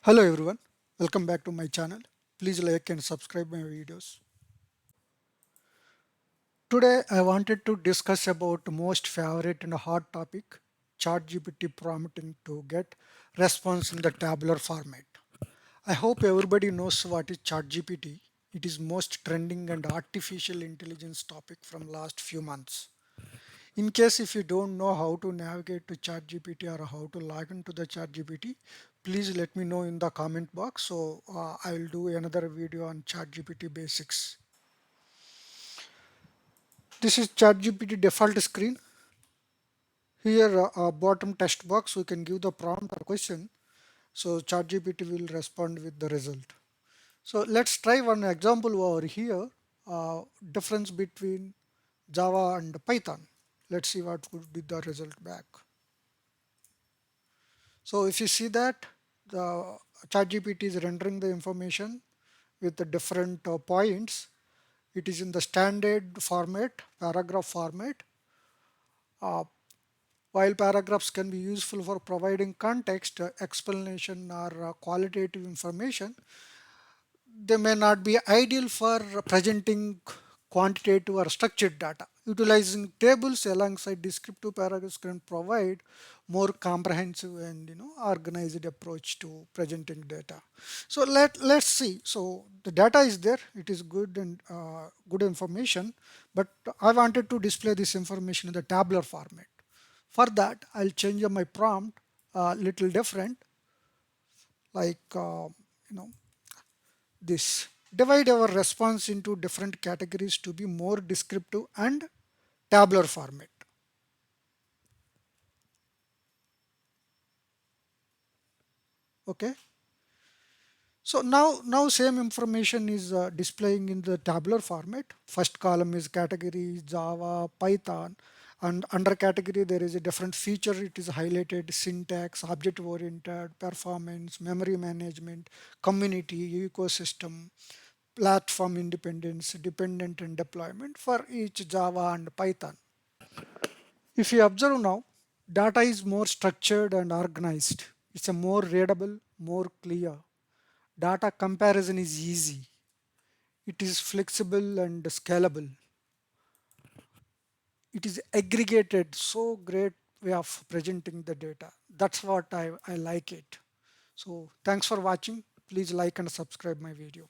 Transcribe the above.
Hello everyone, welcome back to my channel. Please like and subscribe my videos. Today I wanted to discuss about most favorite and hot topic, ChatGPT prompting to get response in the tabular format. I hope everybody knows what is ChatGPT. It is most trending and artificial intelligence topic from last few months. In case if you don't know how to navigate to ChatGPT or how to log into the ChatGPT, please let me know in the comment box. So I will do another video on ChatGPT basics. This is ChatGPT default screen. Here bottom text box we can give the prompt or question. So ChatGPT will respond with the result. So let's try one example over here. Difference between Java and Python. Let's see what would be the result back. So if you see that the ChatGPT is rendering the information with the different points, it is in the standard format, paragraph format. Uh, while paragraphs can be useful for providing context, explanation, or qualitative information, they may not be ideal for presenting quantitative or structured data. Utilizing tables alongside descriptive paragraphs can provide more comprehensive and organized approach to presenting data. So let's see. So the data is there. It is good and good information, but I wanted to display this information in the tabular format. For that, I'll change my prompt a little different, like you know this. Divide our response into different categories to be more descriptive and tabular format. Okay. So now same information is displaying in the tabular format. First column is category Java, Python, and under category there is a different feature. It is highlighted: syntax, object oriented, performance, memory management, community, ecosystem, platform independence, dependent and deployment for each Java and Python. If you observe now, data is more structured and organized. It's a more readable, more clear. Data comparison is easy. It is flexible and scalable. It is aggregated, so great way of presenting the data. That's what I like it. So thanks for watching. Please like and subscribe my video.